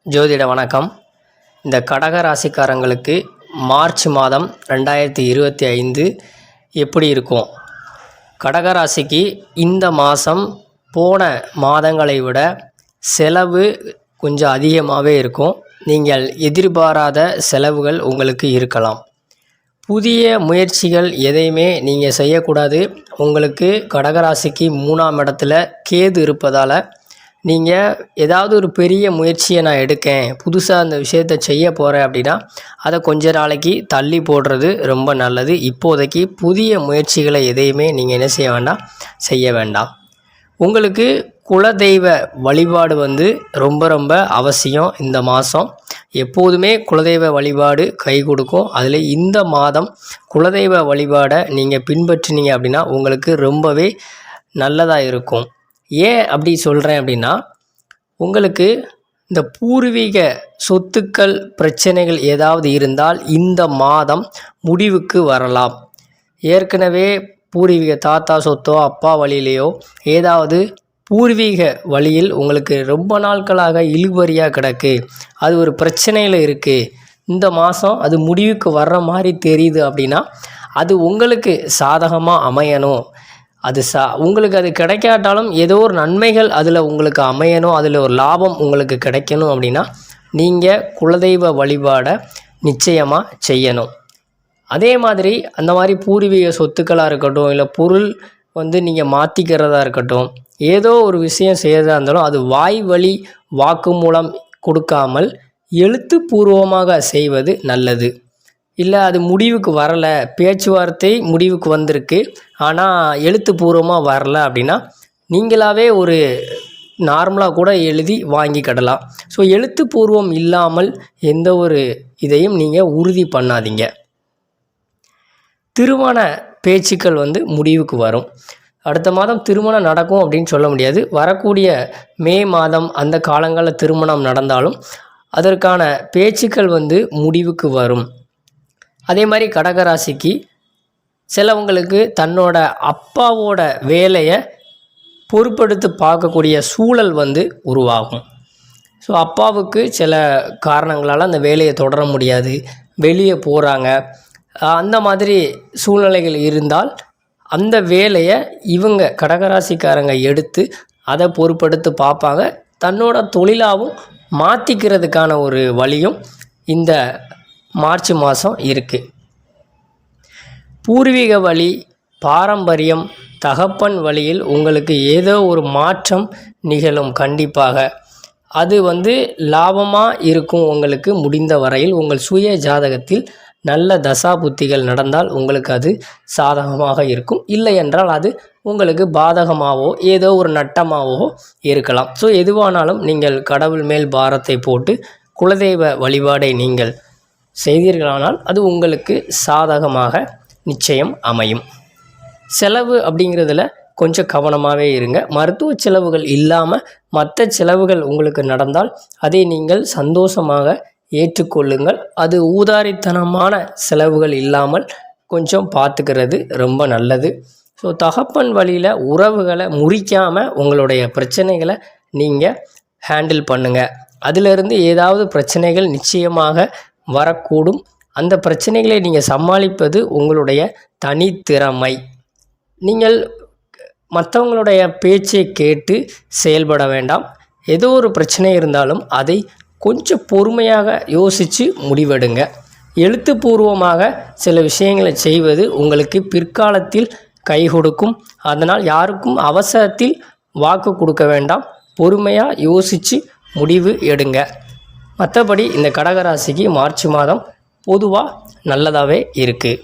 ஜோதிட வணக்கம். இந்த கடக ராசிக்காரங்களுக்கு மார்ச் மாதம் 2025 எப்படி இருக்கும்? கடக ராசிக்கு இந்த மாதம் போன மாதங்களை விட செலவு கொஞ்சம் அதிகமாகவே இருக்கும். நீங்கள் எதிர்பாராத செலவுகள் உங்களுக்கு இருக்கலாம். புதிய முயற்சிகள் எதையுமே நீங்கள் செய்யக்கூடாது. உங்களுக்கு கடகராசிக்கு 3ஆம் இடத்துல கேது இருப்பதால் நீங்கள் ஏதாவது ஒரு பெரிய முயற்சியை நான் எடுக்கேன், புதுசாக அந்த விஷயத்தை செய்ய போகிறேன் அப்படின்னா அதை கொஞ்ச நாளைக்கு தள்ளி போடுறது ரொம்ப நல்லது. இப்போதைக்கு புதிய முயற்சிகளை எதையுமே நீங்கள் என்ன செய்ய வேண்டாம். உங்களுக்கு குலதெய்வ வழிபாடு ரொம்ப அவசியம். இந்த மாதம் எப்போதுமே குலதெய்வ வழிபாடு கை கொடுக்கும். அதில் இந்த மாதம் குலதெய்வ வழிபாடை நீங்கள் பின்பற்றினீங்க அப்படின்னா உங்களுக்கு ரொம்பவே நல்லதாக இருக்கும். ஏன் அப்படி சொல்கிறேன் அப்படின்னா, உங்களுக்கு இந்த பூர்வீக சொத்துக்கள் பிரச்சனைகள் ஏதாவது இருந்தால் இந்த மாதம் முடிவுக்கு வரலாம். ஏற்கனவே பூர்வீக தாத்தா சொத்தோ அப்பா வழியிலையோ ஏதாவது பூர்வீக வழியில் உங்களுக்கு ரொம்ப நாட்களாக இழுபறியாக கிடக்கு, அது ஒரு பிரச்சனையில் இருக்குது, இந்த மாதம் அது முடிவுக்கு வர்ற மாதிரி தெரியுது அப்படின்னா அது உங்களுக்கு சாதகமாக அமையணும். உங்களுக்கு அது கிடைக்காட்டாலும் ஏதோ ஒரு நன்மைகள் அதில் உங்களுக்கு அமையணும், அதில் ஒரு லாபம் உங்களுக்கு கிடைக்கணும் அப்படின்னா நீங்கள் குலதெய்வ வழிபாடை நிச்சயமாக செய்யணும். அதே மாதிரி அந்த மாதிரி பூர்வீக சொத்துக்களாக இருக்கட்டும், இல்லை பொருள் நீங்கள் மாற்றிக்கிறதா இருக்கட்டும், ஏதோ ஒரு விஷயம் செய்யறதா இருந்தாலும் அது வாய் வழி வாக்கு மூலம் கொடுக்காமல் எழுத்துப்பூர்வமாக செய்வது நல்லது. இல்லை அது முடிவுக்கு வரலை, பேச்சுவார்த்தை முடிவுக்கு வந்திருக்கு ஆனால் எழுத்துப்பூர்வமாக வரலை அப்படின்னா நீங்களாகவே ஒரு நார்மலாக கூட எழுதி வாங்கிக்கிடலாம். ஸோ எழுத்துப்பூர்வம் இல்லாமல் எந்த ஒரு இதையும் நீங்கள் உறுதி பண்ணாதீங்க. திருமண பேச்சுக்கள் முடிவுக்கு வரும். அடுத்த மாதம் திருமணம் நடக்கும் அப்படின்னு சொல்ல முடியாது. வரக்கூடிய மே மாதம் அந்த காலங்களில் திருமணம் நடந்தாலும் அதற்கான பேச்சுக்கள் முடிவுக்கு வரும். அதே மாதிரி கடகராசிக்கு சிலவங்களுக்கு தன்னோட அப்பாவோட வேலையை பொறுப்படுத்தி பார்க்கக்கூடிய சூழல் உருவாகும். ஸோ அப்பாவுக்கு சில காரணங்களால் அந்த வேலையை தொடர முடியாது, வெளியே போகிறாங்க, அந்த மாதிரி சூழ்நிலைகள் இருந்தால் அந்த வேலையை இவங்க கடகராசிக்காரங்க எடுத்து அதை பொறுப்படுத்தி பார்ப்பாங்க. தன்னோட தொழிலாகவும் மாற்றிக்கிறதுக்கான ஒரு வழியும் இந்த மார்ச் மாதம் இருக்குது. பூர்வீக வழி, பாரம்பரியம், தகப்பன் வழியில் உங்களுக்கு ஏதோ ஒரு மாற்றம் நிகழும். கண்டிப்பாக அது லாபமாக இருக்கும். உங்களுக்கு முடிந்த வரையில் உங்கள் சுய ஜாதகத்தில் நல்ல தசா புத்திகள் நடந்தால் உங்களுக்கு அது சாதகமாக இருக்கும். இல்லை என்றால் அது உங்களுக்கு பாதகமாகவோ ஏதோ ஒரு நட்டமாகவோ இருக்கலாம். ஸோ எதுவானாலும் நீங்கள் கடவுள் மேல் பாரத்தை போட்டு குலதெய்வ வழிபாடை நீங்கள் செய்தீர்களானால் அது உங்களுக்கு சாதகமாக நிச்சயம் அமையும். செலவு அப்படிங்கிறதுல கொஞ்சம் கவனமாகவே இருங்க. மருத்துவ செலவுகள் இல்லாமல் மற்ற செலவுகள் உங்களுக்கு நடந்தால் அதை நீங்கள் சந்தோஷமாக ஏற்றுக்கொள்ளுங்கள். அது ஊதாரித்தனமான செலவுகள் இல்லாமல் கொஞ்சம் பார்த்துக்கிறது ரொம்ப நல்லது. ஸோ தகப்பன் வழியில் உறவுகளை முறிக்காமல் உங்களுடைய பிரச்சனைகளை நீங்கள் ஹேண்டில் பண்ணுங்கள். அதிலிருந்து ஏதாவது பிரச்சனைகள் நிச்சயமாக வரக்கூடும். அந்த பிரச்சனைகளை நீங்கள் சமாளிப்பது உங்களுடைய தனித்திறமை. நீங்கள் மற்றவங்களுடைய பேச்சை கேட்டு செயல்பட வேண்டாம். ஏதோ ஒரு பிரச்சனை இருந்தாலும் அதை கொஞ்சம் பொறுமையாக யோசித்து முடிவெடுங்க. எழுத்துப்பூர்வமாக சில விஷயங்களை செய்வது உங்களுக்கு பிற்காலத்தில் கை கொடுக்கும். அதனால் யாருக்கும் அவசரத்தில் வாக்கு கொடுக்க வேண்டாம். பொறுமையாக யோசித்து முடிவு எடுங்க. மற்றபடி இந்த கடகராசிக்கு மார்ச் மாதம் பொதுவாக நல்லதாகவே இருக்குது.